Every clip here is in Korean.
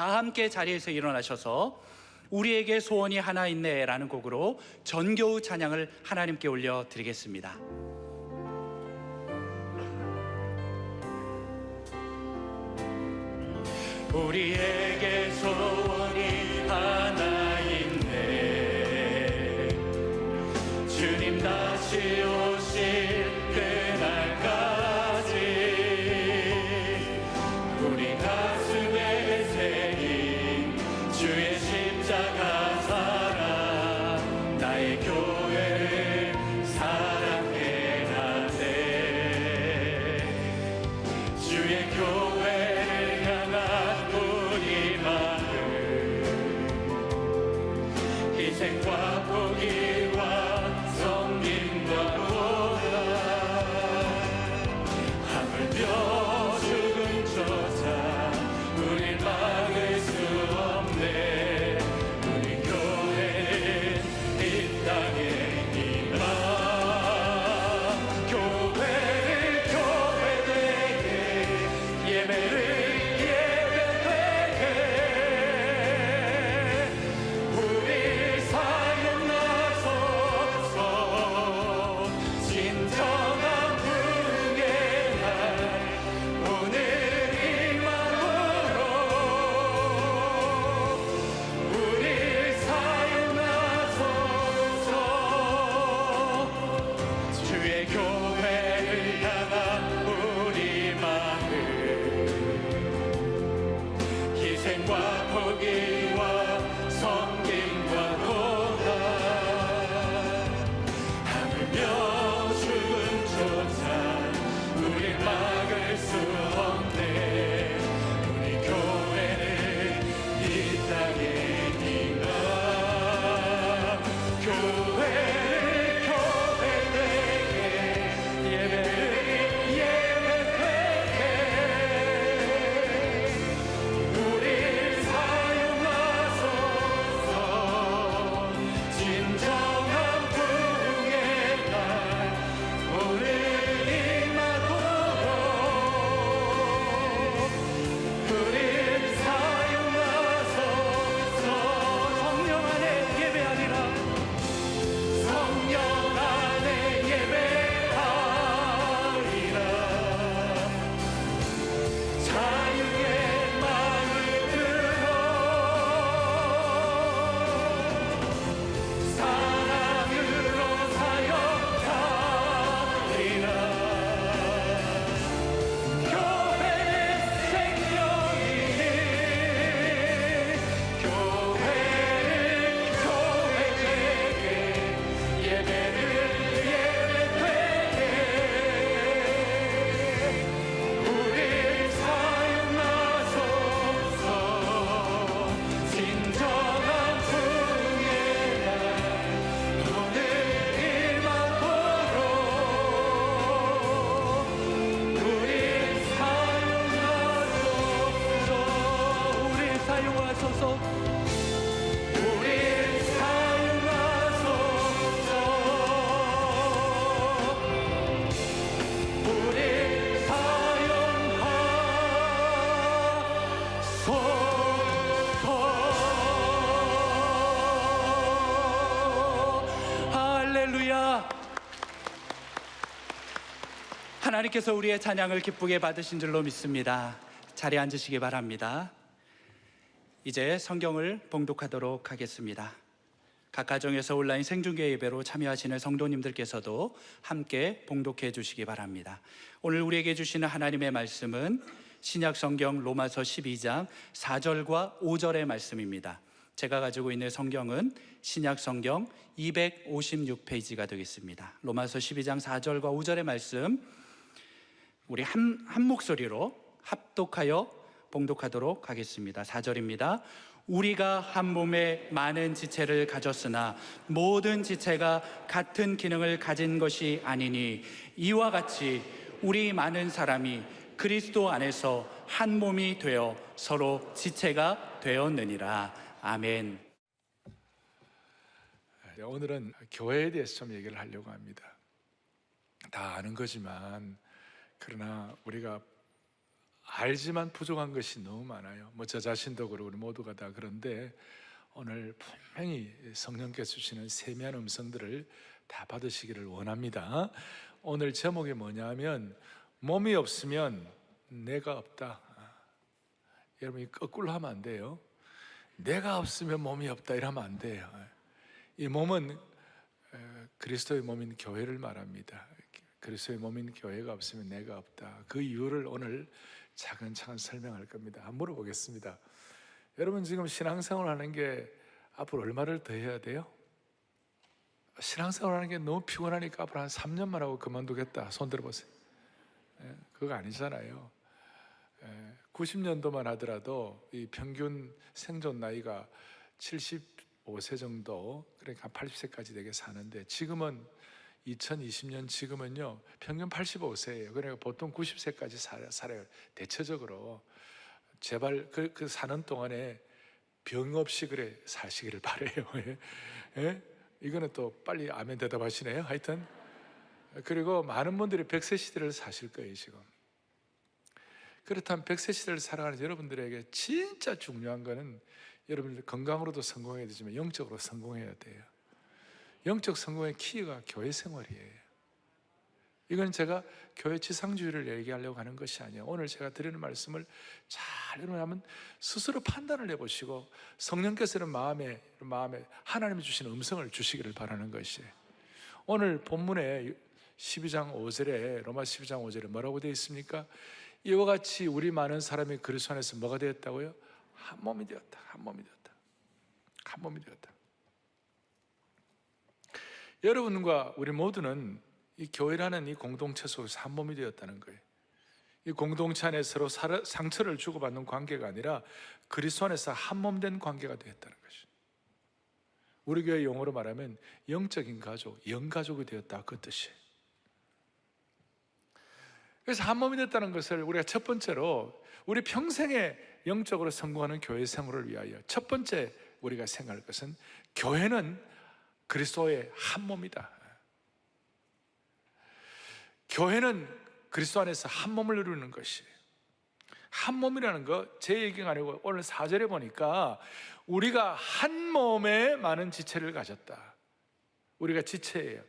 다 함께 자리에서 일어나셔서 우리에게 소원이 하나 있네 라는 곡으로 전교우 찬양을 하나님께 올려드리겠습니다. 우리에게 소원이 하나 있네. 주님 다시 오실 그날까지 우리 가슴에 새긴 주의 십자가 사랑, 나의 교회를 사랑해야 돼. 주의 교회를 향한 우리 마음, 희생과 포기와 섬김과 보다 하물며 죽음조차 우릴 막을 수 없네. 우리 교회는 이 땅의 희망, 교회를 교회되게, 예배를 예배되게, 우리 사역 나서서 진정한 부흥의 날 오늘 이맘으로 우리 사역 나서서 주의 교회를 향한 우리 마음, 희생과 포기와 섬김과 보다 하물며 죽음조차 우릴 막을 수 없네. 우리 교회는 이 땅의 희망, 교회를 교회되게, 예배를 예배되게, 우리 사역 나서서 진정한 부흥의 날 오늘 임하도록 우리 사역 나서서 성령 안에 예배하리라. 성령 안에 예배하리라. 자유의 마음으로 사랑으로 사역하리라. 교회의 생명이니 교회를 교회되게, 예배를 예배되게, 우리 사역 나서서 진정한 부흥의 날 오늘 임하도록 우리 사역 나서서, 우리 사역 나서서, 우리 사역 나서서, 우리 사역하소서. 할렐루야. 하나님께서 우리의 찬양을 기쁘게 받으신 줄로 믿습니다. 자리에 앉으시기 바랍니다. 이제 성경을 봉독하도록 하겠습니다. 각 가정에서 온라인 생중계 예배로 참여하시는 성도님들께서도 함께 봉독해 주시기 바랍니다. 오늘 우리에게 주시는 하나님의 말씀은 신약 성경 로마서 12장 4절과 5절의 말씀입니다. 제가 가지고 있는 성경은 신약 성경 256페이지가 되겠습니다. 로마서 12장 4절과 5절의 말씀 우리 한 목소리로 합독하여 봉독하도록 하겠습니다. 4절입니다. 우리가 한 몸에 많은 지체를 가졌으나 모든 지체가 같은 기능을 가진 것이 아니니 이와 같이 우리 많은 사람이 그리스도 안에서 한 몸이 되어 서로 지체가 되었느니라. 아멘. 오늘은 교회에 대해서 좀 얘기를 하려고 합니다. 다 아는 거지만 그러나 우리가 알지만 부족한 것이 너무 많아요. 저 자신도 그렇고 우리 모두가 다 그런데 오늘 분명히 성령께서 주시는 세미한 음성들을 다 받으시기를 원합니다. 오늘 제목이 뭐냐면 몸이 없으면 내가 없다. 여러분이 거꾸로 하면 안 돼요. 내가 없으면 몸이 없다 이러면 안 돼요. 이 몸은 그리스도의 몸인 교회를 말합니다. 그리스도의 몸인 교회가 없으면 내가 없다. 그 이유를 오늘 차근차근 설명할 겁니다. 한번 물어보겠습니다. 여러분 지금 신앙생활 하는 게 앞으로 얼마를 더 해야 돼요? 신앙생활 하는 게 너무 피곤하니까 앞으로 한 3년만 하고 그만두겠다. 손 들어보세요. 그거 아니잖아요. 90년도만 하더라도 이 평균 생존 나이가 75세 정도, 그러니까 80세까지 되게 사는데 지금은 2020년 지금은요 평균 85세예요. 그러니까 보통 90세까지 살아요. 대체적으로 제발 그 사는 동안에 병 없이 그래 사시기를 바래요. 예? 이거는 또 빨리 아멘 대답하시네요. 하여튼 그리고 많은 분들이 100세 시대를 사실 거예요 지금. 그렇다면 100세 시대를 살아가는 여러분들에게 진짜 중요한 거는 여러분들 건강으로도 성공해야 되지만 영적으로 성공해야 돼요. 영적 성공의 키가 교회 생활이에요. 이건 제가 교회 지상주의를 얘기하려고 하는 것이 아니에요. 오늘 제가 드리는 말씀을 잘 여러분 스스로 판단을 해보시고 성령께서는 마음에 하나님이 주시는 음성을 주시기를 바라는 것이에요. 오늘 본문에 12장 5절에 로마 12장 5절에 뭐라고 되어 있습니까? 이와 같이 우리 많은 사람이 그리스도 안에서 뭐가 되었다고요? 한 몸이 되었다. 한 몸이 되었다. 한 몸이 되었다. 여러분과 우리 모두는 이 교회라는 이 공동체 속에서 한 몸이 되었다는 거예요. 이 공동체 안에 서로 상처를 주고받는 관계가 아니라 그리스도 안에서 한 몸 된 관계가 되었다는 것이죠. 우리 교회 용어로 말하면 영적인 가족, 영가족이 되었다 그 뜻이에요. 그래서 한 몸이 됐다는 것을 우리가 첫 번째로 우리 평생에 영적으로 성공하는 교회 생활을 위하여 첫 번째 우리가 생각할 것은 교회는 그리스도의 한 몸이다. 교회는 그리스도 안에서 한 몸을 이루는 것이에요. 한 몸이라는 거 제 얘기가 아니고 오늘 4절에 보니까 우리가 한 몸에 많은 지체를 가졌다. 우리가 지체예요.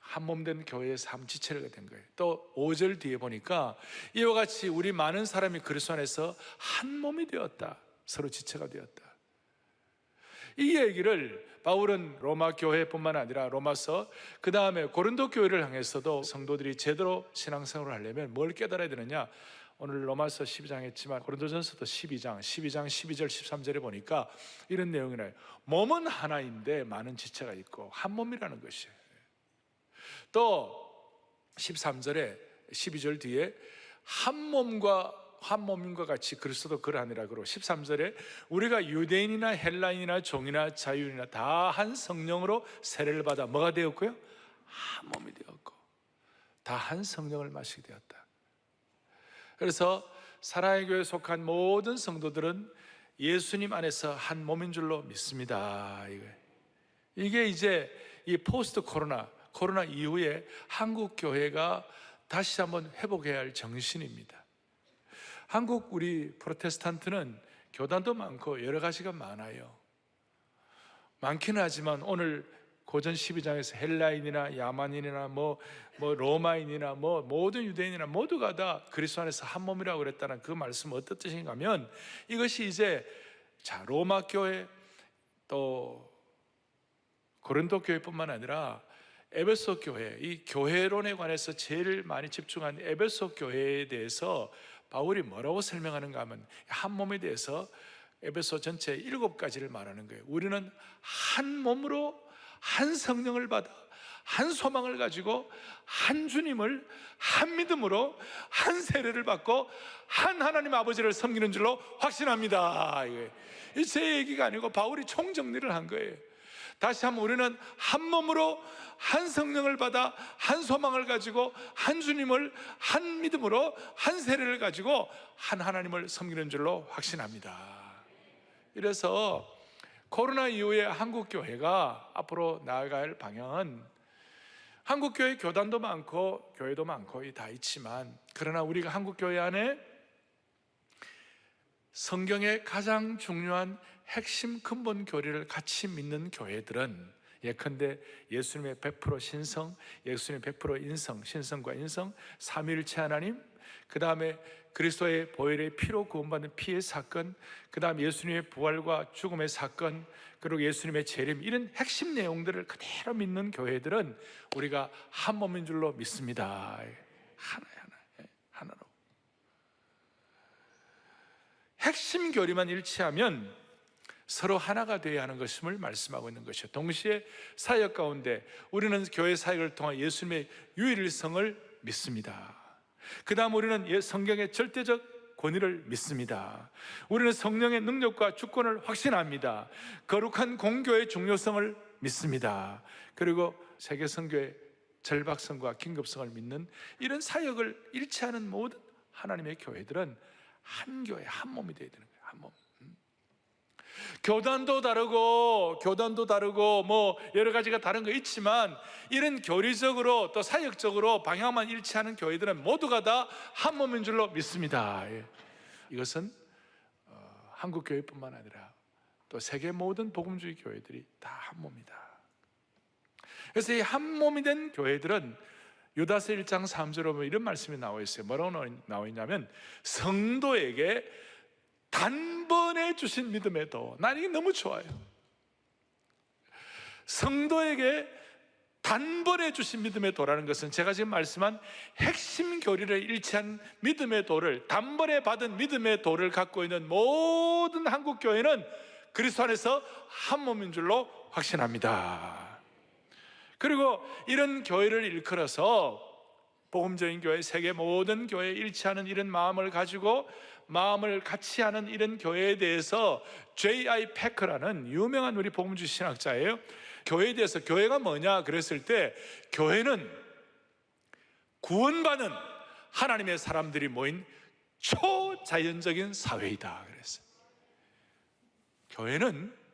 한 몸 된 교회에서 한 지체가 된 거예요. 또 5절 뒤에 보니까 이와 같이 우리 많은 사람이 그리스도 안에서 한 몸이 되었다. 서로 지체가 되었다. 이 얘기를 바울은 로마 교회뿐만 아니라 로마서 그 다음에 고린도 교회를 향해서도 성도들이 제대로 신앙생활을 하려면 뭘 깨달아야 되느냐? 오늘 로마서 12장 했지만 고린도전서도 12장 12절 13절에 보니까 이런 내용이 나요. 몸은 하나인데 많은 지체가 있고 한 몸이라는 것이에요. 또 13절에 12절 뒤에 한 몸과 같이 그리스도도 그러하니라 그러고 13절에 우리가 유대인이나 헬라인이나 종이나 자유인이나 다 한 성령으로 세례를 받아 뭐가 되었고요? 한 몸이 되었고 다 한 성령을 마시게 되었다. 그래서 사랑의 교회에 속한 모든 성도들은 예수님 안에서 한 몸인 줄로 믿습니다. 이게 이제 이 포스트 코로나 이후에 한국 교회가 다시 한번 회복해야 할 정신입니다. 한국 우리 프로테스탄트는 교단도 많고 여러 가지가 많아요. 많기는 하지만 오늘 고전 12장에서 헬라인이나 야만인이나 로마인이나 모든 유대인이나 모두가 다 그리스도 안에서 한 몸이라고 그랬다는 그 말씀은 어떤 뜻인가 하면 이것이 이제 로마 교회 또 고린도 교회뿐만 아니라 에베소 교회, 이 교회론에 관해서 제일 많이 집중한 에베소 교회에 대해서 바울이 뭐라고 설명하는가 하면 한 몸에 대해서 에베소 전체 7가지를 말하는 거예요. 우리는 한 몸으로 한 성령을 받아 한 소망을 가지고 한 주님을 한 믿음으로 한 세례를 받고 한 하나님 아버지를 섬기는 줄로 확신합니다. 이 제 얘기가 아니고 바울이 총정리를 한 거예요. 다시 한번 우리는 한 몸으로 한 성령을 받아 한 소망을 가지고 한 주님을 한 믿음으로 한 세례를 가지고 한 하나님을 섬기는 줄로 확신합니다. 이래서 코로나 이후에 한국교회가 앞으로 나아갈 방향은 한국교회 교단도 많고 교회도 많고 다 있지만 그러나 우리가 한국교회 안에 성경의 가장 중요한 핵심 근본 교리를 같이 믿는 교회들은 예컨대 예수님의 100% 신성, 예수님의 100% 인성, 신성과 인성, 삼위일체 하나님, 그 다음에 그리스도의 보혈의 피로 구원받는 피의 사건, 그 다음 예수님의 부활과 죽음의 사건, 그리고 예수님의 재림, 이런 핵심 내용들을 그대로 믿는 교회들은 우리가 한 몸인 줄로 믿습니다. 하나로. 핵심 교리만 일치하면 서로 하나가 되어야 하는 것임을 말씀하고 있는 것이요. 동시에 사역 가운데 우리는 교회 사역을 통한 예수님의 유일성을 믿습니다. 그 다음 우리는 성경의 절대적 권위를 믿습니다. 우리는 성령의 능력과 주권을 확신합니다. 거룩한 공교의 중요성을 믿습니다. 그리고 세계선교의 절박성과 긴급성을 믿는 이런 사역을 일치하는 모든 하나님의 교회들은 한 교회, 한 몸이 되어야 되는 거예요. 한 몸. 교단도 다르고 뭐 여러 가지가 다른 거 있지만 이런 교리적으로 또 사역적으로 방향만 일치하는 교회들은 모두가 다 한 몸인 줄로 믿습니다. 이것은 한국 교회뿐만 아니라 또 세계 모든 복음주의 교회들이 다 한 몸이다. 그래서 이 한 몸이 된 교회들은 유다서 1장 3절에 보면 이런 말씀이 나와 있어요. 뭐라고 나와 있냐면 성도에게 단번에 주신 믿음의 도. 난 이게 너무 좋아요. 성도에게 단번에 주신 믿음의 도라는 것은 제가 지금 말씀한 핵심 교리를 일치한 믿음의 도를, 단번에 받은 믿음의 도를 갖고 있는 모든 한국 교회는 그리스도 안에서 한 몸인 줄로 확신합니다. 그리고 이런 교회를 일컬어서 복음적인 교회, 세계 모든 교회에 일치하는 이런 마음을 가지고 마음을 같이 하는 이런 교회에 대해서 J.I. 패커라는 유명한 우리 복음주의 신학자예요. 교회에 대해서, 교회가 뭐냐 그랬을 때 교회는 구원받은 하나님의 사람들이 모인 초자연적인 사회이다 그랬어요. 교회는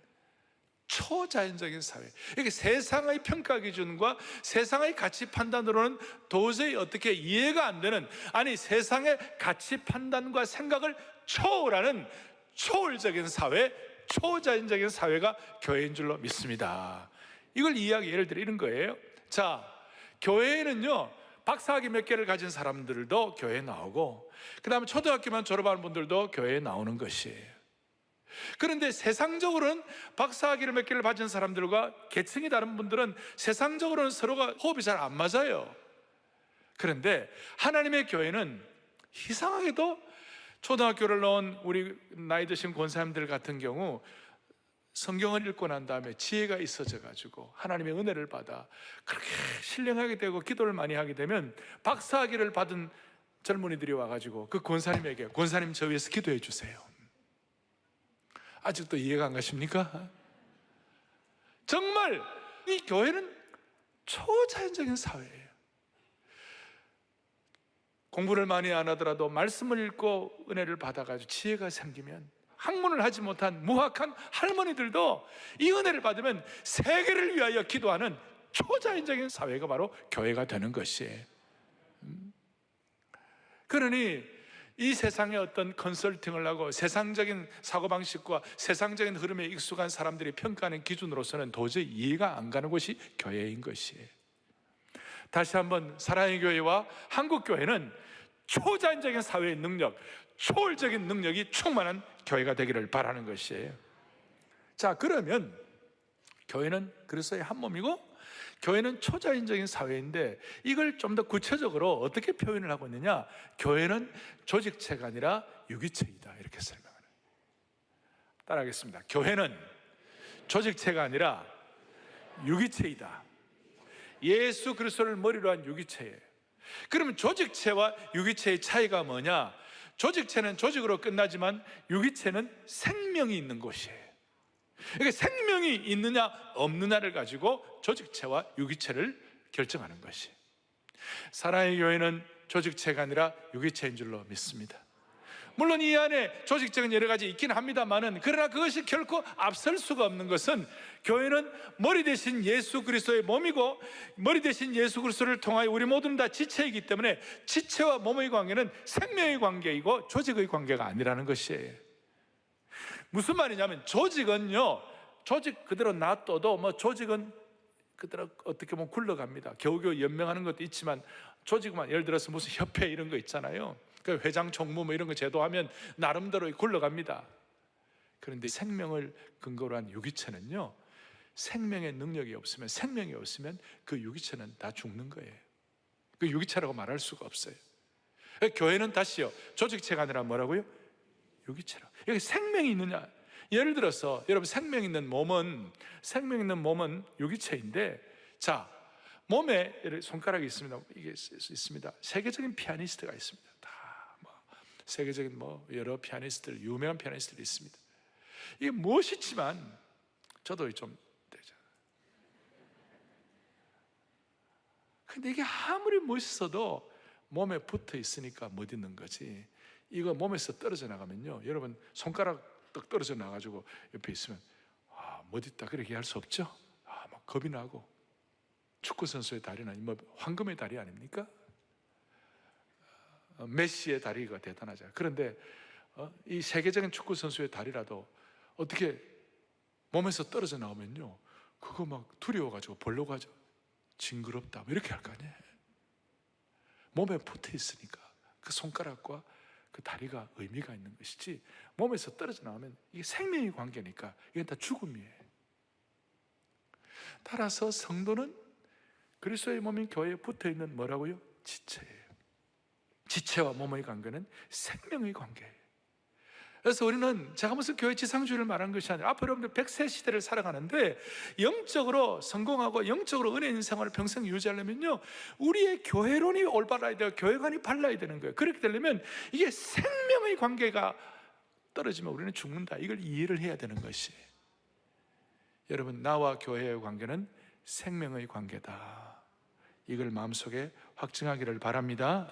초자연적인 사회. 이게 세상의 평가 기준과 세상의 가치 판단으로는 도저히 어떻게 이해가 안 되는, 아니 세상의 가치 판단과 생각을 초월하는 초월적인 사회, 초자연적인 사회가 교회인 줄로 믿습니다. 이걸 이해하기 예를 들어 이런 거예요. 자, 교회에는요 박사학위 몇 개를 가진 사람들도 교회에 나오고 그 다음에 초등학교만 졸업하는 분들도 교회에 나오는 것이에요. 그런데 세상적으로는 박사학위를 몇 개를 가진 사람들과 계층이 다른 분들은 세상적으로는 서로가 호흡이 잘 안 맞아요. 그런데 하나님의 교회는 이상하게도 초등학교를 나온 우리 나이 드신 권사님들 같은 경우 성경을 읽고 난 다음에 지혜가 있어져 가지고 하나님의 은혜를 받아 그렇게 신령하게 되고 기도를 많이 하게 되면 박사학위를 받은 젊은이들이 와가지고 그 권사님에게, 권사님 저 위해서 기도해 주세요. 아직도 이해가 안 가십니까? 정말 이 교회는 초자연적인 사회예요. 공부를 많이 안 하더라도 말씀을 읽고 은혜를 받아가지고 지혜가 생기면 학문을 하지 못한 무학한 할머니들도 이 은혜를 받으면 세계를 위하여 기도하는 초자연적인 사회가 바로 교회가 되는 것이에요. 그러니 이 세상의 어떤 컨설팅을 하고 세상적인 사고방식과 세상적인 흐름에 익숙한 사람들이 평가하는 기준으로서는 도저히 이해가 안 가는 것이 교회인 것이에요. 다시 한번 사랑의 교회와 한국 교회는 초자연적인 사회의 능력, 초월적인 능력이 충만한 교회가 되기를 바라는 것이에요. 자, 그러면 교회는 그리스도의 한 몸이고 교회는 초자연적인 사회인데 이걸 좀 더 구체적으로 어떻게 표현을 하고 있느냐? 교회는 조직체가 아니라 유기체이다 이렇게 설명하는. 따라하겠습니다. 교회는 조직체가 아니라 유기체이다. 예수 그리스도를 머리로 한 유기체예요. 그러면 조직체와 유기체의 차이가 뭐냐? 조직체는 조직으로 끝나지만 유기체는 생명이 있는 곳이에요. 그러니까 생명이 있느냐 없느냐를 가지고 조직체와 유기체를 결정하는 것이. 사랑의 교회는 조직체가 아니라 유기체인 줄로 믿습니다. 물론 이 안에 조직적인 여러 가지 있긴 합니다만은, 그러나 그것이 결코 앞설 수가 없는 것은 교회는 머리 대신 예수 그리스도의 몸이고 머리 대신 예수 그리스도를 통하여 우리 모두는 다 지체이기 때문에 지체와 몸의 관계는 생명의 관계이고 조직의 관계가 아니라는 것이에요. 무슨 말이냐면 조직은요, 조직 그대로 놔둬도 뭐 조직은 그대로 어떻게 보면 굴러갑니다. 겨우겨우 연명하는 것도 있지만 조직만, 예를 들어서 무슨 협회 이런 거 있잖아요. 그 회장, 총무 뭐 이런 거 제도하면 나름대로 굴러갑니다. 그런데 생명을 근거로 한 유기체는요, 생명의 능력이 없으면, 생명이 없으면 그 유기체는 다 죽는 거예요. 그 유기체라고 말할 수가 없어요. 교회는 다시요, 조직체가 아니라 뭐라고요? 유기체라. 여기 생명이 있느냐? 예를 들어서 여러분, 생명 있는 몸은 유기체인데, 자, 몸에 손가락이 있습니다. 이게 있습니다. 세계적인 피아니스트가 있습니다. 다 세계적인 여러 피아니스트들, 유명한 피아니스트들이 있습니다. 이게 멋있지만 저도 좀 되죠. 근데 이게 아무리 멋있어도 몸에 붙어 있으니까 못 있는 거지. 이거 몸에서 떨어져 나가면요, 여러분 손가락 떡 떨어져 나가지고 옆에 있으면 못 있다 그렇게 할 수 없죠. 막 겁이 나고. 축구 선수의 다리는 황금의 다리 아닙니까? 메시의 다리가 대단하죠. 그런데 이 세계적인 축구 선수의 다리라도 어떻게 몸에서 떨어져 나오면요, 그거 막 두려워가지고 보려고 하죠. 징그럽다 이렇게 할 거 아니에요. 몸에 붙어 있으니까 그 손가락과 그 다리가 의미가 있는 것이지, 몸에서 떨어져 나오면 이게 생명의 관계니까 이건 다 죽음이에요. 따라서 성도는 그리스도의 몸인 교회에 붙어 있는 뭐라고요? 지체예요. 지체와 몸의 관계는 생명의 관계예요. 그래서 우리는 제가 무슨 교회 지상주의를 말하는 것이 아니라 앞으로 여러분들 100세 시대를 살아가는데 영적으로 성공하고 영적으로 은혜 있는 생활을 평생 유지하려면요, 우리의 교회론이 올바라야 돼요. 교회관이 발라야 되는 거예요. 그렇게 되려면 이게 생명의 관계가 떨어지면 우리는 죽는다, 이걸 이해를 해야 되는 것이에요. 여러분, 나와 교회의 관계는 생명의 관계다, 이걸 마음속에 확증하기를 바랍니다.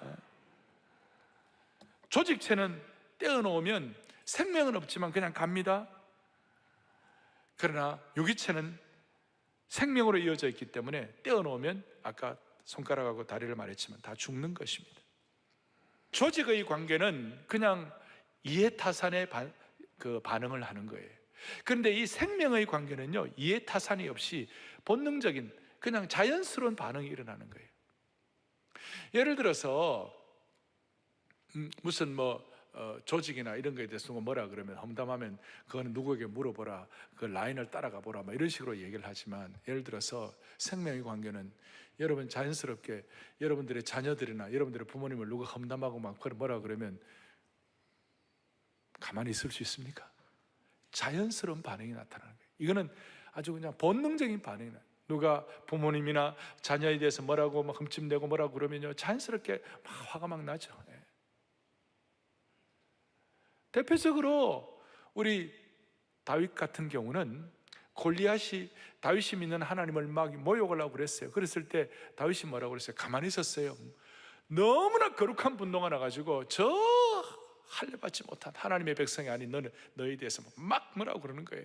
조직체는 떼어놓으면 생명은 없지만 그냥 갑니다. 그러나 유기체는 생명으로 이어져 있기 때문에 떼어놓으면 아까 손가락하고 다리를 말했지만 다 죽는 것입니다. 조직의 관계는 그냥 이해타산의 반응을 하는 거예요. 그런데 이 생명의 관계는요, 이해타산이 없이 본능적인 그냥 자연스러운 반응이 일어나는 거예요. 예를 들어서 무슨 조직이나 이런 거에 대해서 뭐라 그러면, 험담하면 그거는 누구에게 물어보라, 그 라인을 따라가 보라 이런 식으로 얘기를 하지만, 예를 들어서 생명의 관계는 여러분 자연스럽게 여러분들의 자녀들이나 여러분들의 부모님을 누가 험담하고 막 뭐라 그러면 가만히 있을 수 있습니까? 자연스러운 반응이 나타나는 거예요. 이거는 아주 그냥 본능적인 반응이 나요. 누가 부모님이나 자녀에 대해서 뭐라고 막 흠집내고 뭐라고 그러면요, 자연스럽게 막 화가 막 나죠. 대표적으로 우리 다윗 같은 경우는 골리앗이 다윗이 믿는 하나님을 막 모욕을 하고 그랬어요. 그랬을 때 다윗이 뭐라고 그랬어요? 가만히 있었어요. 너무나 거룩한 분노가 나가지고 저 할례받지 못한 하나님의 백성이 아닌 너에 대해서 막 뭐라고 그러는 거예요.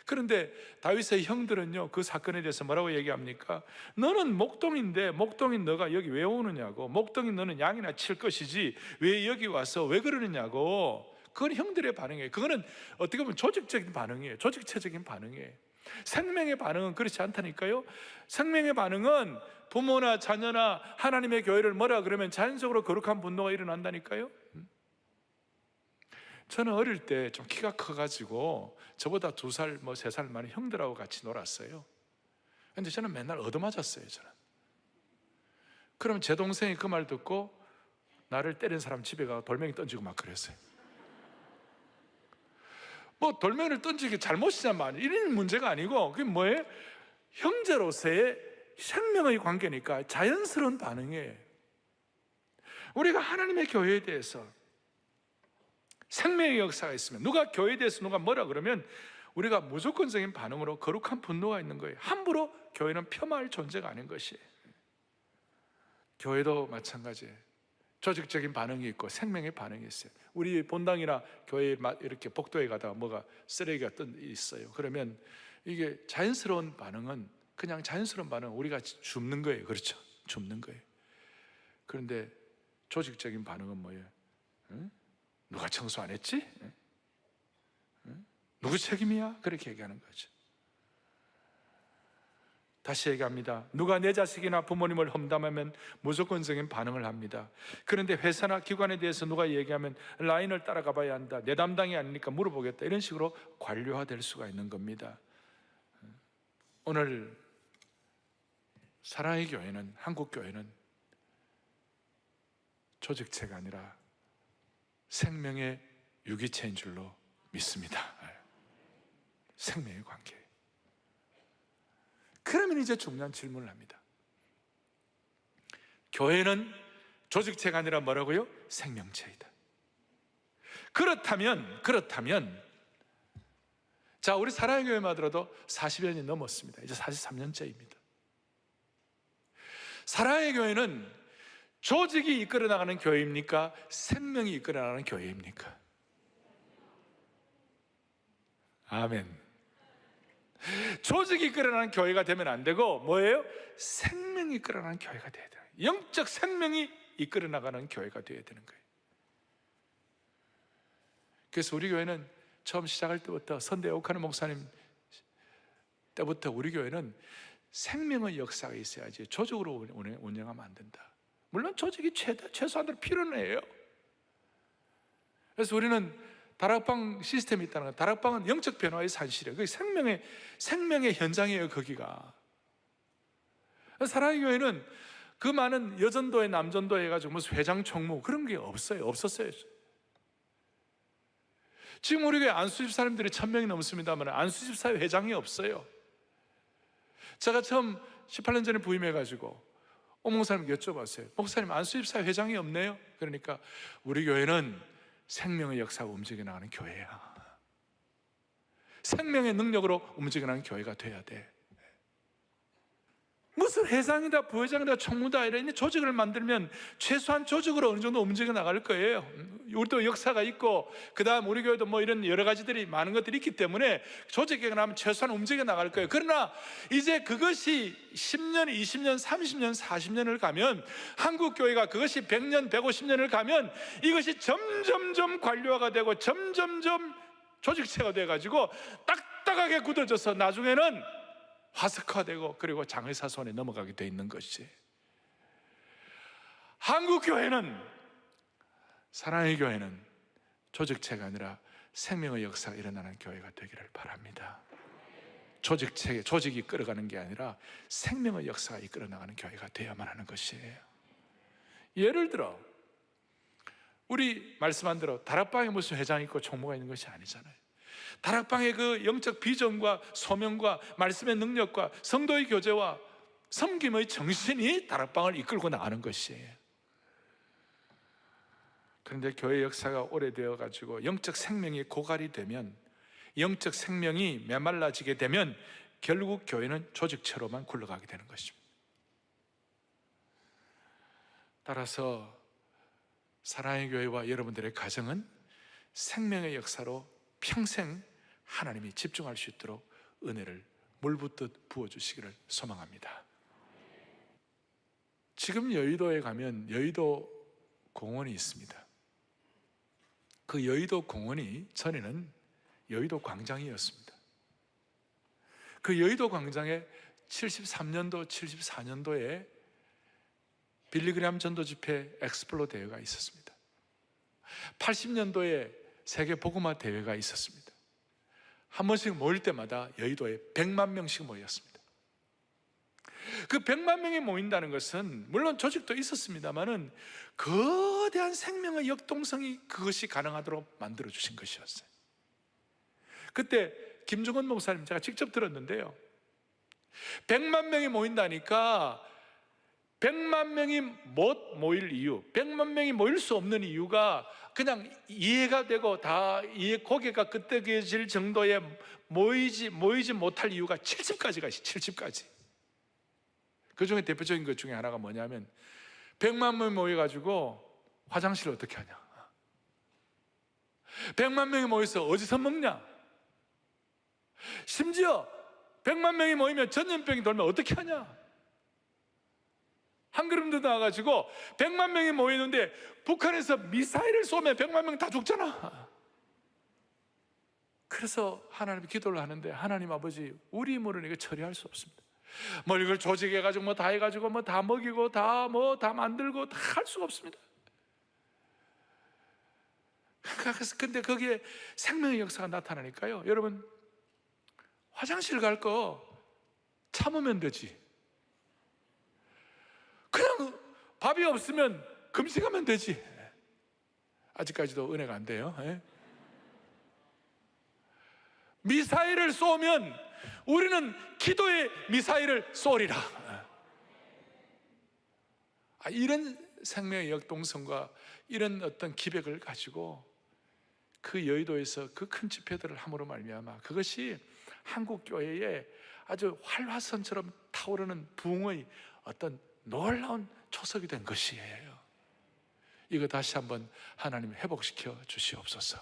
그런데 다윗의 형들은요, 그 사건에 대해서 뭐라고 얘기합니까? 너는 목동인데 목동인 너가 여기 왜 오느냐고, 목동인 너는 양이나 칠 것이지 왜 여기 와서 왜 그러느냐고. 그건 형들의 반응이에요. 그거는 어떻게 보면 조직적인 반응이에요. 조직체적인 반응이에요. 생명의 반응은 그렇지 않다니까요. 생명의 반응은 부모나 자녀나 하나님의 교회를 뭐라 그러면 자연적으로 거룩한 분노가 일어난다니까요. 저는 어릴 때 좀 키가 커가지고 저보다 2살, 3살 많은 형들하고 같이 놀았어요. 근데 저는 맨날 얻어맞았어요. 저는. 그럼 제 동생이 그 말 듣고 나를 때린 사람 집에 가서 돌멩이 던지고 막 그랬어요. 돌멩이를 던지기 잘못이냐 말이야, 이런 문제가 아니고, 그게 뭐예요? 형제로서의 생명의 관계니까 자연스러운 반응이에요. 우리가 하나님의 교회에 대해서 생명의 역사가 있으면, 누가 교회에 대해서 누가 뭐라 그러면 우리가 무조건적인 반응으로 거룩한 분노가 있는 거예요. 함부로 교회는 폄하할 존재가 아닌 것이에요. 교회도 마찬가지예요. 조직적인 반응이 있고 생명의 반응이 있어요. 우리 본당이나 교회 이렇게 복도에 가다가 뭐가 쓰레기가 있어요. 그러면 이게 자연스러운 반응은 그냥 자연스러운 반응은 우리가 줍는 거예요. 그렇죠? 줍는 거예요. 그런데 조직적인 반응은 뭐예요? 응? 누가 청소 안 했지? 응? 누구 책임이야? 그렇게 얘기하는 거죠. 다시 얘기합니다. 누가 내 자식이나 부모님을 험담하면 무조건적인 반응을 합니다. 그런데 회사나 기관에 대해서 누가 얘기하면 라인을 따라가 봐야 한다, 내 담당이 아니니까 물어보겠다, 이런 식으로 관료화될 수가 있는 겁니다. 오늘 사랑의 교회는, 한국 교회는 조직체가 아니라 생명의 유기체인 줄로 믿습니다. 생명의 관계. 그러면 이제 중요한 질문을 합니다. 교회는 조직체가 아니라 뭐라고요? 생명체이다. 그렇다면 자, 우리 사랑의 교회만 하더라도 40여 년이 넘었습니다. 이제 43년째입니다. 사랑의 교회는 조직이 이끌어 나가는 교회입니까? 생명이 이끌어 나가는 교회입니까? 아멘. 조직이 이끌어나는 교회가 되면 안 되고 뭐예요? 생명이 이끌어나는 교회가 되어야 돼요. 영적 생명이 이끌어나가는 교회가 되어야 되는 거예요. 그래서 우리 교회는 처음 시작할 때부터, 선대 오카는 목사님 때부터 우리 교회는 생명의 역사가 있어야지 조직으로 운영하면 안 된다. 물론 조직이 최소한으로 필요는 해요. 그래서 우리는 다락방 시스템이 있다는 거예요. 다락방은 영적 변화의 산실이에요. 그게 생명의 현장이에요, 거기가. 사랑의 교회는 그 많은 여전도회, 남전도회 해가지고 무슨 회장, 총무 그런 게 없었어요. 지금 우리 교회 안수집 사람들이 1000명이 넘습니다만 안수집사회 회장이 없어요. 제가 처음 18년 전에 부임해가지고 목사님께 여쭤봤어요. 목사님, 안수집사회 회장이 없네요. 그러니까 우리 교회는 생명의 역사가 움직여 나가는 교회야. 생명의 능력으로 움직여 나가는 교회가 돼야 돼. 무슨 회장이다, 부회장이다, 총무다 이런 조직을 만들면 최소한 조직으로 어느 정도 움직여 나갈 거예요. 우리도 역사가 있고 그 다음 우리 교회도 뭐 이런 여러 가지들이 많은 것들이 있기 때문에 조직이 나면 최소한 움직여 나갈 거예요. 그러나 이제 그것이 10년, 20년, 30년, 40년을 가면, 한국 교회가 그것이 100년, 150년을 가면 이것이 점점점 관료화가 되고 점점점 조직체가 돼가지고 딱딱하게 굳어져서 나중에는 화석화되고 그리고 장의사 손에 넘어가게 돼 있는 것이, 한국 교회는, 사랑의 교회는 조직체가 아니라 생명의 역사가 일어나는 교회가 되기를 바랍니다. 조직이 끌어가는 게 아니라 생명의 역사가 이끌어 나가는 교회가 되어야만 하는 것이에요. 예를 들어 우리 말씀한 대로 다락방에 무슨 회장이 있고 총무가 있는 것이 아니잖아요. 다락방의 그 영적 비전과 소명과 말씀의 능력과 성도의 교제와 섬김의 정신이 다락방을 이끌고 나가는 것이에요. 그런데 교회 역사가 오래되어 가지고 영적 생명이 고갈이 되면, 영적 생명이 메말라지게 되면 결국 교회는 조직체로만 굴러가게 되는 것입니다. 따라서 사랑의 교회와 여러분들의 가정은 생명의 역사로 평생 하나님이 집중할 수 있도록 은혜를 물붓듯 부어주시기를 소망합니다. 지금 여의도에 가면 여의도 공원이 있습니다. 그 여의도 공원이 전에는 여의도 광장이었습니다. 그 여의도 광장에 73년도, 74년도에 빌리그램 전도 집회 엑스플로 대회가 있었습니다. 80년도에 세계 복음화 대회가 있었습니다. 한 번씩 모일 때마다 여의도에 100만 명씩 모였습니다. 그 100만 명이 모인다는 것은 물론 조직도 있었습니다만은 거대한 생명의 역동성이 그것이 가능하도록 만들어 주신 것이었어요. 그때 김종원 목사님 제가 직접 들었는데요, 100만 명이 모인다니까 100만 명이 못 모일 이유, 100만 명이 모일 수 없는 이유가 그냥 이해가 되고 다 고개가 끄덕여질 정도의 모이지 못할 이유가 70가지가 있어요. 70가지. 그 중에 대표적인 것 중에 하나가 뭐냐면 100만 명이 모여가지고 화장실을 어떻게 하냐, 100만 명이 모여서 어디서 먹냐, 심지어 100만 명이 모이면 전염병이 돌면 어떻게 하냐, 한걸음도 나와가지고 100만 명이 모이는데 북한에서 미사일을 쏘면 100만 명 다 죽잖아. 그래서 하나님께 기도를 하는데, 하나님 아버지, 우리 힘으로는 이거 처리할 수 없습니다. 뭐 이걸 조직해가지고 뭐 다 해가지고 뭐 다 먹이고 다 만들고 다 할 수가 없습니다. 그래서 근데 거기에 생명의 역사가 나타나니까요, 여러분, 화장실 갈 거 참으면 되지. 그냥 밥이 없으면 금식하면 되지. 아직까지도 은혜가 안 돼요. 미사일을 쏘면 우리는 기도의 미사일을 쏘리라. 이런 생명의 역동성과 이런 어떤 기백을 가지고 그 여의도에서 그 큰 집회들을 함으로 말미암아 그것이 한국 교회에 아주 활화선처럼 타오르는 부흥의 어떤 놀라운 초석이 된 것이에요. 이거 다시 한번 하나님 회복시켜 주시옵소서.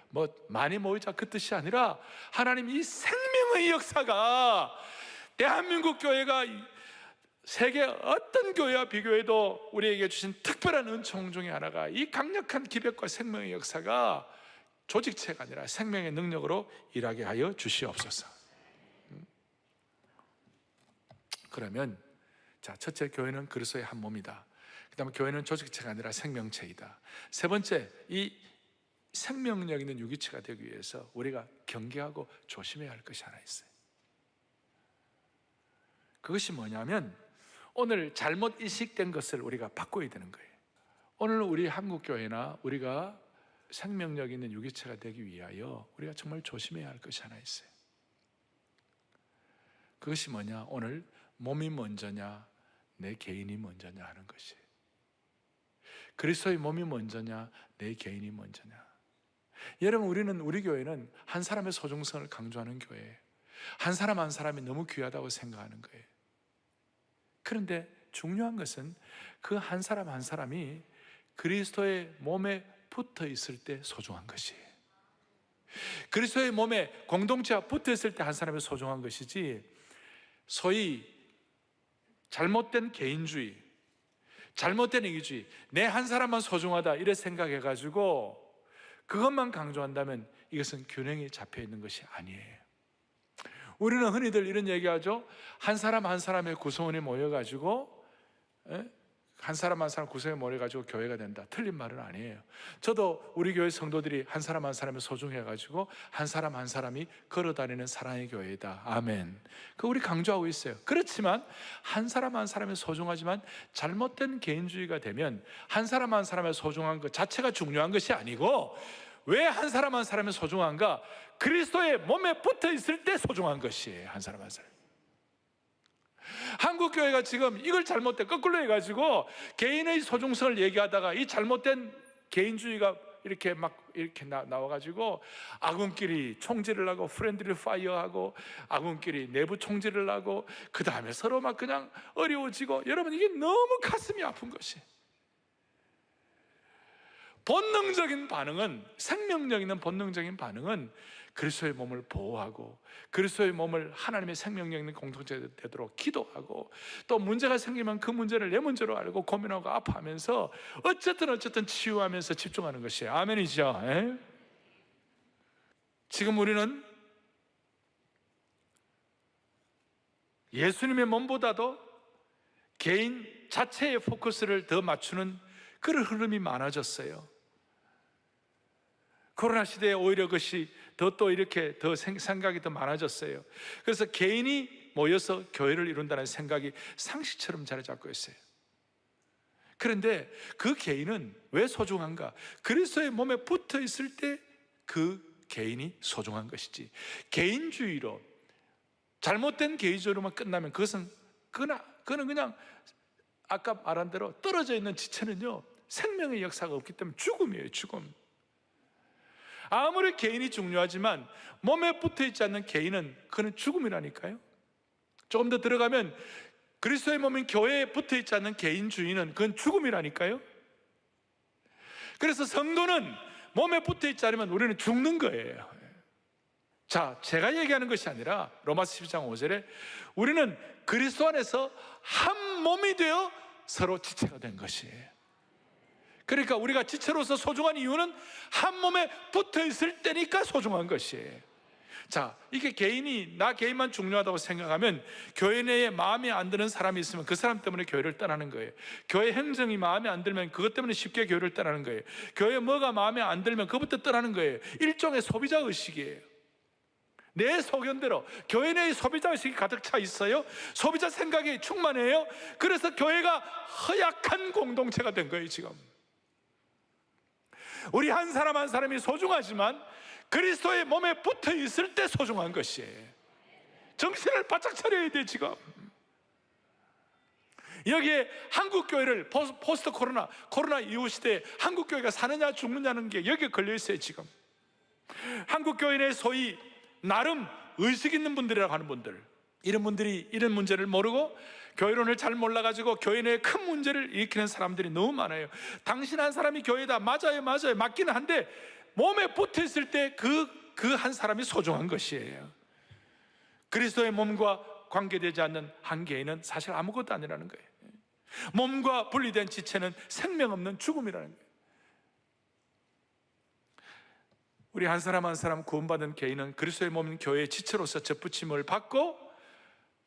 뭐 많이 모이자 그 뜻이 아니라, 하나님 이 생명의 역사가 대한민국 교회가 세계 어떤 교회와 비교해도 우리에게 주신 특별한 은총 중에 하나가, 이 강력한 기백과 생명의 역사가 조직체가 아니라 생명의 능력으로 일하게 하여 주시옵소서. 그러면 자, 첫째, 교회는 그리스도의 한 몸이다. 그 다음에 교회는 조직체가 아니라 생명체이다. 세 번째, 이 생명력 있는 유기체가 되기 위해서 우리가 경계하고 조심해야 할 것이 하나 있어요. 그것이 뭐냐면, 오늘 잘못 이식된 것을 우리가 바꿔야 되는 거예요. 오늘 우리 한국교회나 우리가 생명력 있는 유기체가 되기 위하여 우리가 정말 조심해야 할 것이 하나 있어요. 그것이 뭐냐? 오늘 몸이 먼저냐, 내 개인이 먼저냐 하는 것이에요. 그리스도의 몸이 먼저냐, 내 개인이 먼저냐. 여러분, 우리 교회는 한 사람의 소중성을 강조하는 교회예요. 한 사람 한 사람이 너무 귀하다고 생각하는 거예요. 그런데 중요한 것은 그 한 사람 한 사람이 그리스도의 몸에 붙어 있을 때 소중한 것이에요. 그리스도의 몸에 공동체와 붙어 있을 때 한 사람이 소중한 것이지, 소위 잘못된 개인주의, 잘못된 이기주의, 내 한 사람만 소중하다 이래 생각해가지고 그것만 강조한다면 이것은 균형이 잡혀 있는 것이 아니에요. 우리는 흔히들 이런 얘기하죠. 한 사람 한 사람의 구성원이 모여가지고, 한 사람 한 사람 구성에 모여가지고 교회가 된다. 틀린 말은 아니에요. 저도 우리 교회 성도들이 한 사람 한 사람이 소중해가지고 한 사람 한 사람이 걸어다니는 사랑의 교회다. 아멘. 그거 우리 강조하고 있어요. 그렇지만 한 사람 한 사람이 소중하지만 잘못된 개인주의가 되면 한 사람 한 사람의 소중한 것 자체가 중요한 것이 아니고, 왜 한 사람 한 사람이 소중한가? 그리스도의 몸에 붙어 있을 때 소중한 것이에요. 한 사람 한 사람. 한국 교회가 지금 이걸 잘못된 거꾸로 해가지고 개인의 소중성을 얘기하다가 이 잘못된 개인주의가 이렇게 나와가지고 아군끼리 총질을 하고 프렌드리 파이어하고 아군끼리 내부 총질을 하고 그 다음에 서로 막 그냥 어려워지고, 여러분, 이게 너무 가슴이 아픈 것이. 본능적인 반응은, 생명력 있는 본능적인 반응은 그리스도의 몸을 보호하고 그리스도의 몸을 하나님의 생명력 있는 공동체가 되도록 기도하고, 또 문제가 생기면 그 문제를 내 문제로 알고 고민하고 아파하면서 어쨌든 치유하면서 집중하는 것이에요. 아멘이죠. 지금 우리는 예수님의 몸보다도 개인 자체의 포커스를 더 맞추는 그런 흐름이 많아졌어요. 코로나 시대에 오히려 그것이 더 이렇게 생각이 더 많아졌어요. 그래서 개인이 모여서 교회를 이룬다는 생각이 상식처럼 자리 잡고 있어요. 그런데 그 개인은 왜 소중한가? 그리스도의 몸에 붙어 있을 때 그 개인이 소중한 것이지, 개인주의로, 잘못된 개인주의로만 끝나면 그것은 그냥 아까 말한 대로 떨어져 있는 지체는요, 생명의 역사가 없기 때문에 죽음이에요. 죽음. 아무리 개인이 중요하지만 몸에 붙어 있지 않는 개인은 그는 죽음이라니까요. 조금 더 들어가면 그리스도의 몸인 교회에 붙어 있지 않는 개인주의는 그건 죽음이라니까요. 그래서 성도는 몸에 붙어 있지 않으면 우리는 죽는 거예요. 자, 제가 얘기하는 것이 아니라 로마서 12장 5절에 우리는 그리스도 안에서 한 몸이 되어 서로 지체가 된 것이에요. 그러니까 우리가 지체로서 소중한 이유는 한 몸에 붙어 있을 때니까 소중한 것이에요. 자, 이게 나 개인만 중요하다고 생각하면 교회 내에 마음에 안 드는 사람이 있으면 그 사람 때문에 교회를 떠나는 거예요. 교회 행정이 마음에 안 들면 그것 때문에 쉽게 교회를 떠나는 거예요. 교회 뭐가 마음에 안 들면 그것부터 떠나는 거예요. 일종의 소비자 의식이에요. 내 소견대로 교회 내에 소비자 의식이 가득 차 있어요. 소비자 생각이 충만해요. 그래서 교회가 허약한 공동체가 된 거예요. 지금 우리 한 사람 한 사람이 소중하지만 그리스도의 몸에 붙어 있을 때 소중한 것이에요. 정신을 바짝 차려야 돼. 지금 여기에 한국 교회를 포스트 코로나 이후 시대에 한국 교회가 사느냐 죽느냐는 게 여기에 걸려 있어요. 지금 한국 교회 내 소위 나름 의식 있는 분들이라고 하는 분들, 이런 분들이 이런 문제를 모르고 교회론을 잘 몰라가지고 교회 내에 큰 문제를 일으키는 사람들이 너무 많아요. 당신 한 사람이 교회다. 맞아요 맞기는 한데 몸에 붙어 있을 때 그 한 사람이 소중한 것이에요. 그리스도의 몸과 관계되지 않는 한 개인은 사실 아무것도 아니라는 거예요. 몸과 분리된 지체는 생명 없는 죽음이라는 거예요. 우리 한 사람 한 사람 구원받은 개인은 그리스도의 몸인 교회의 지체로서 접붙임을 받고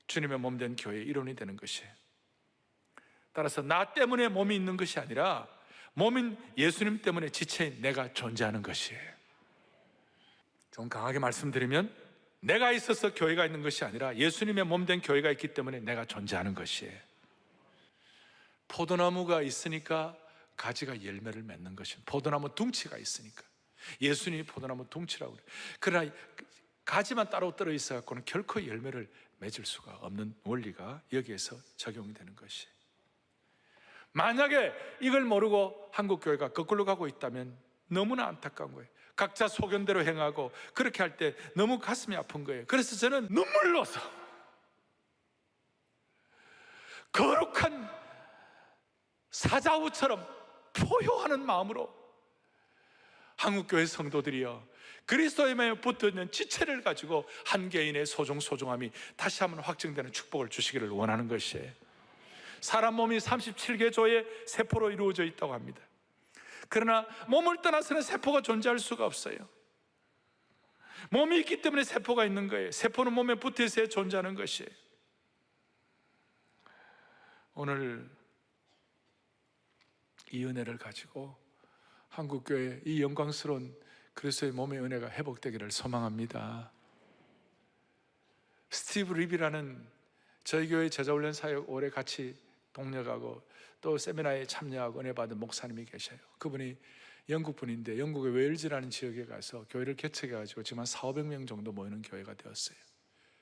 주님의 몸된 교회의 일원이 되는 것이에요. 따라서 나 때문에 몸이 있는 것이 아니라 몸인 예수님 때문에 지체인 내가 존재하는 것이에요. 좀 강하게 말씀드리면 내가 있어서 교회가 있는 것이 아니라 예수님의 몸된 교회가 있기 때문에 내가 존재하는 것이에요. 포도나무가 있으니까 가지가 열매를 맺는 것입니다. 포도나무 둥치가 있으니까. 예수님이 포도나무 둥치라고 그래요. 그러나 가지만 따로 떨어 있어 갖고는 결코 열매를 맺을 수가 없는 원리가 여기에서 적용이 되는 것이에요. 만약에 이걸 모르고 한국 교회가 거꾸로 가고 있다면 너무나 안타까운 거예요. 각자 소견대로 행하고 그렇게 할 때 너무 가슴이 아픈 거예요. 그래서 저는 눈물로서 거룩한 사자우처럼 포효하는 마음으로 한국교회 성도들이여 그리스도의 몸에 붙어있는 지체를 가지고 한 개인의 소중함이 다시 한번 확증되는 축복을 주시기를 원하는 것이에요. 사람 몸이 37개 조의 세포로 이루어져 있다고 합니다. 그러나 몸을 떠나서는 세포가 존재할 수가 없어요. 몸이 있기 때문에 세포가 있는 거예요. 세포는 몸에 붙어 있어야 존재하는 것이에요. 오늘 이 은혜를 가지고 한국교회 이 영광스러운 그리스도의 몸의 은혜가 회복되기를 소망합니다. 스티브 립이라는 저희 교회 제자훈련 사역 오래 같이 동력하고 또 세미나에 참여하고 은혜 받은 목사님이 계셔요. 그분이 영국 분인데 영국의 웨일즈라는 지역에 가서 교회를 개척해가지고 지금 한 400명 정도 모이는 교회가 되었어요.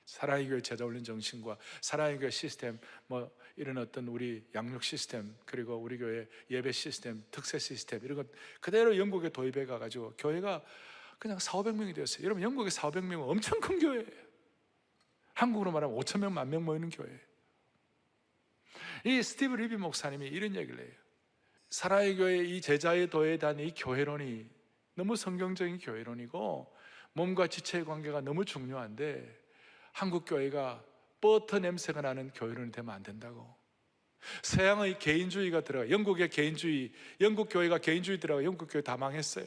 사랑의 교회 제자훈련 정신과 사랑의 교회 시스템, 뭐 이런 어떤 우리 양육 시스템, 그리고 우리 교회 예배 시스템, 특세 시스템 이런 것 그대로 영국에 도입해 가가지고 교회가 그냥 400명이 되었어요. 여러분 영국의 400명은 엄청 큰 교회예요. 한국으로 말하면 5,000명, 10,000명 모이는 교회예요. 이 스티브 리비 목사님이 이런 얘기를 해요. 사랑의 교회 이 제자의 도에 대한 이 교회론이 너무 성경적인 교회론이고 몸과 지체의 관계가 너무 중요한데 한국 교회가 버터 냄새가 나는 교회론이 되면 안 된다고. 서양의 개인주의가 들어가, 영국의 개인주의, 영국 교회가 개인주의 들어가 영국 교회 다 망했어요.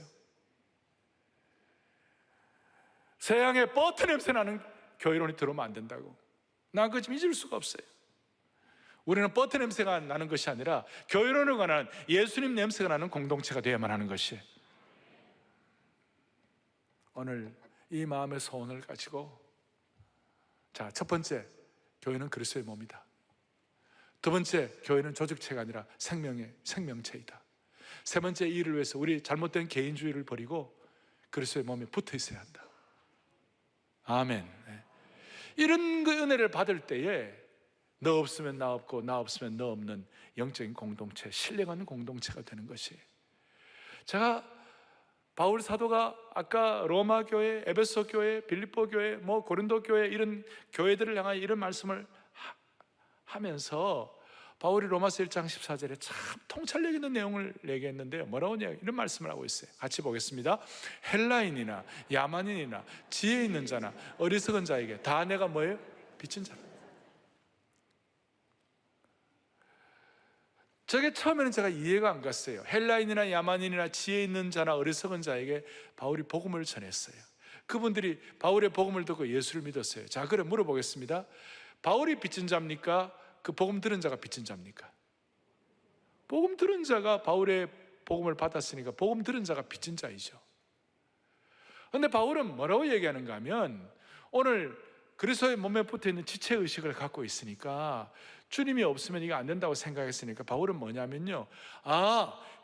서양의 버터 냄새 나는 교회론이 들어오면 안 된다고. 난 그거 좀 잊을 수가 없어요. 우리는 버터 냄새가 나는 것이 아니라 교회론에 관한 예수님 냄새가 나는 공동체가 되어야만 하는 것이에요. 오늘 이 마음의 소원을 가지고 자, 첫 번째, 교회는 그리스도의 몸이다. 두 번째, 교회는 조직체가 아니라 생명체이다. 세 번째, 이 일을 위해서 우리 잘못된 개인주의를 버리고 그리스도의 몸에 붙어 있어야 한다. 아멘. 이런 은혜를 받을 때에 너 없으면 나 없고 나 없으면 너 없는 영적인 공동체, 신뢰하는 공동체가 되는 것이에요. 제가 바울 사도가 아까 로마 교회, 에베소 교회, 빌립보 교회, 고린도 교회 이런 교회들을 향하여 이런 말씀을 하면서 바울이 로마서 1장 14절에 참 통찰력 있는 내용을 얘기했는데요. 뭐라고 이런 말씀을 하고 있어요. 같이 보겠습니다. 헬라인이나 야만인이나 지혜 있는 자나 어리석은 자에게 다 내가 뭐예요? 빚진 자라. 저게 처음에는 제가 이해가 안 갔어요. 헬라인이나 야만인이나 지혜 있는 자나 어리석은 자에게 바울이 복음을 전했어요. 그분들이 바울의 복음을 듣고 예수를 믿었어요. 자, 그래 물어보겠습니다. 바울이 빚진 자입니까? 그 복음 들은 자가 빚진 자입니까? 복음 들은 자가 바울의 복음을 받았으니까 복음 들은 자가 빚진 자이죠. 그런데 바울은 뭐라고 얘기하는가 하면, 오늘 그리스도의 몸에 붙어있는 지체의식을 갖고 있으니까, 주님이 없으면 이게 안 된다고 생각했으니까, 바울은 뭐냐면요,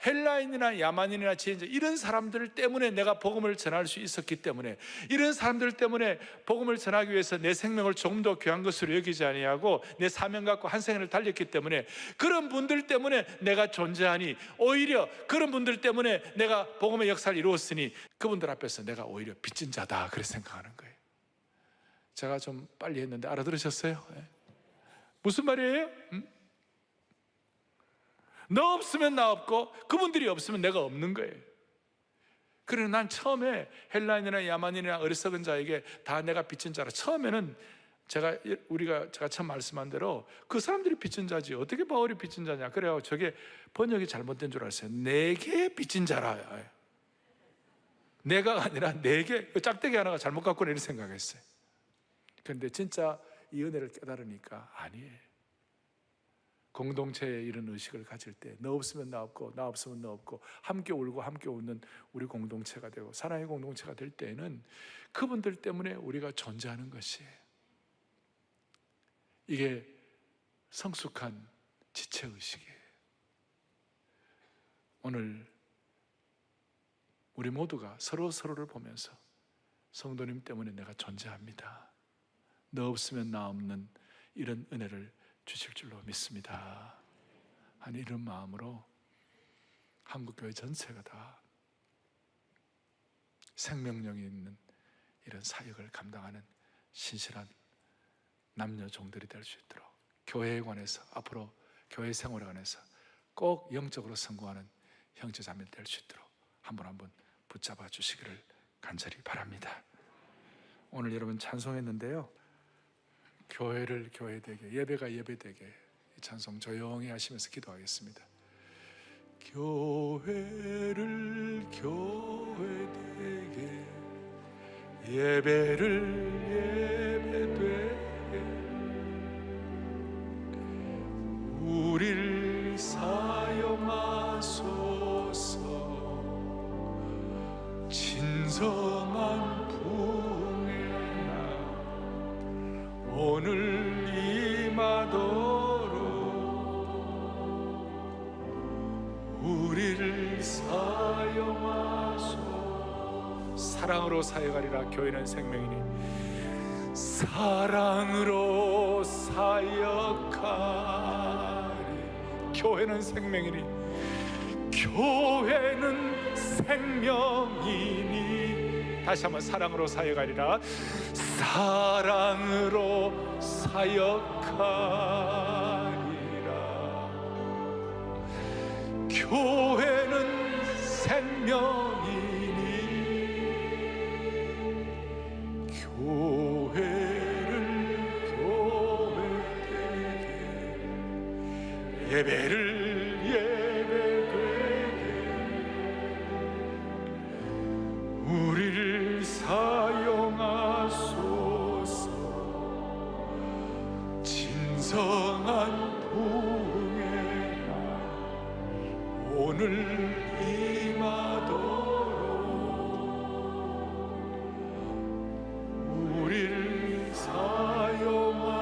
헬라인이나 야만인이나 지혜인자 이런 사람들 때문에 내가 복음을 전할 수 있었기 때문에, 이런 사람들 때문에 복음을 전하기 위해서 내 생명을 조금 더 귀한 것으로 여기지 아니하고 내 사명 갖고 한 생을 달렸기 때문에, 그런 분들 때문에 내가 존재하니, 오히려 그런 분들 때문에 내가 복음의 역사를 이루었으니 그분들 앞에서 내가 오히려 빚진 자다, 그렇게 생각하는 거예요. 제가 좀 빨리 했는데 알아들으셨어요? 무슨 말이에요? 너 없으면 나 없고 그분들이 없으면 내가 없는 거예요. 그래서 난 처음에 헬라인이나 야만인이나 어리석은 자에게 다 내가 빚진 자라, 처음에는 제가 처음 말씀한 대로 그 사람들이 빚진 자지 어떻게 바울이 빚진 자냐, 그래요. 저게 번역이 잘못된 줄 알았어요. 내게 빚진 자라, 내가 아니라 내게, 짝대기 하나가 잘못 갖고 이렇게 생각했어요. 그런데 진짜 이 은혜를 깨달으니까 아니에요. 공동체에 이런 의식을 가질 때, 너 없으면 나 없고 나 없으면 너 없고, 함께 울고 함께 웃는 우리 공동체가 되고 사랑의 공동체가 될 때에는 그분들 때문에 우리가 존재하는 것이에요. 이게 성숙한 지체의식이에요. 오늘 우리 모두가 서로를 보면서, 성도님 때문에 내가 존재합니다, 너 없으면 나 없는 이런 은혜를 주실 줄로 믿습니다 하는 이런 마음으로 한국교회 전체가 다 생명력이 있는 이런 사역을 감당하는 신실한 남녀 종들이 될 수 있도록, 교회에 관해서, 앞으로 교회 생활에 관해서 꼭 영적으로 성공하는 형제 자매 될 수 있도록 한 분 한 분 붙잡아 주시기를 간절히 바랍니다. 오늘 여러분 찬송했는데요, 교회를 교회되게, 예배가 예배되게, 이 찬송 조용히 하시면서 기도하겠습니다. 교회를 교회되게, 예배를 예배되게, 우리를 사용하소서. 진성한 오늘 임하도록 우리를 사용하소서. 사랑으로 사역하리라. 교회는 생명이니 사랑으로 사역하리. 교회는 생명이니, 교회는 생명이니. 다시 한번 사랑으로 사역하리라. 사랑으로 사역하리라. 교회는 생명이니, 교회를 교회되게, 예배를 예배되게, 우리를 사용하소서. 진성한 부흥의 날 오늘 임하도록 우리를 사용하소서.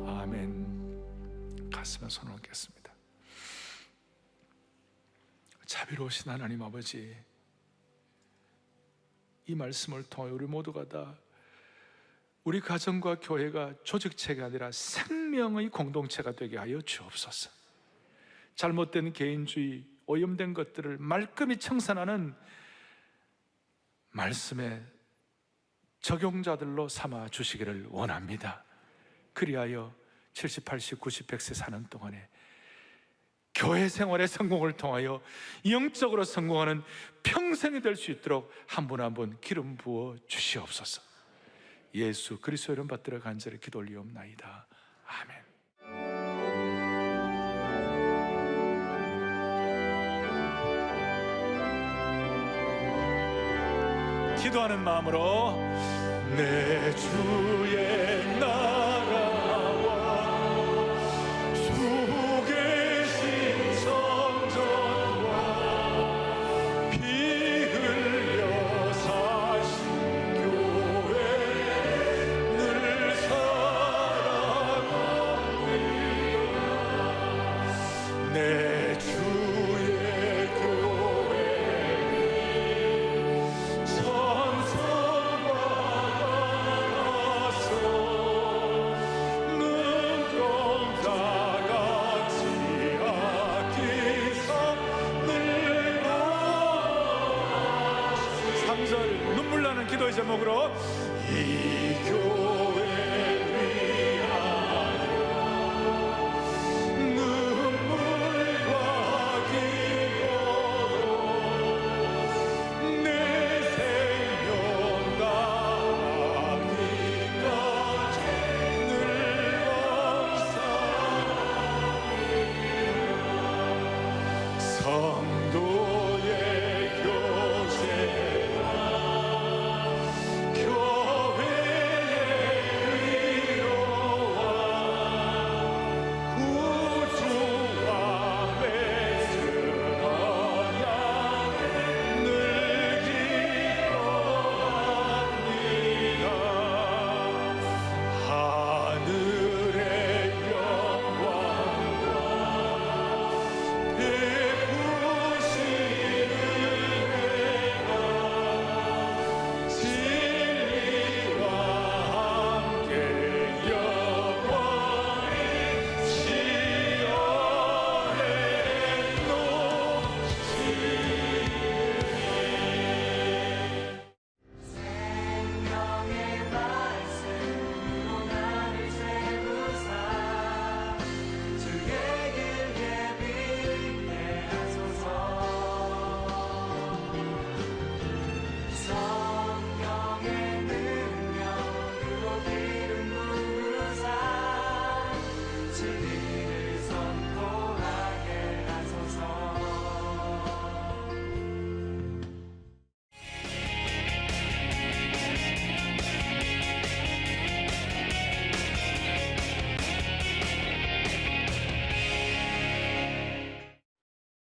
아멘. 가슴에 손을 얹겠습니다. 자비로우신 하나님 아버지, 이 말씀을 통해 우리 모두가 다 우리 가정과 교회가 조직체가 아니라 생명의 공동체가 되게 하여 주옵소서. 잘못된 개인주의, 오염된 것들을 말끔히 청산하는 말씀의 적용자들로 삼아 주시기를 원합니다. 그리하여 70, 80, 90, 100세 사는 동안에 교회 생활의 성공을 통하여 영적으로 성공하는 평생이 될 수 있도록 한 분 한 분 기름 부어 주시옵소서. 예수 그리스도 이름 받들어 간절히 기도 올리옵나이다. 아멘. 기도하는 마음으로 내 주의 나라와 주 계신 성전과 피 흘려 사신 교회 늘 사랑합니다. 내 주의 교회 눈물 나는 기도의 제목으로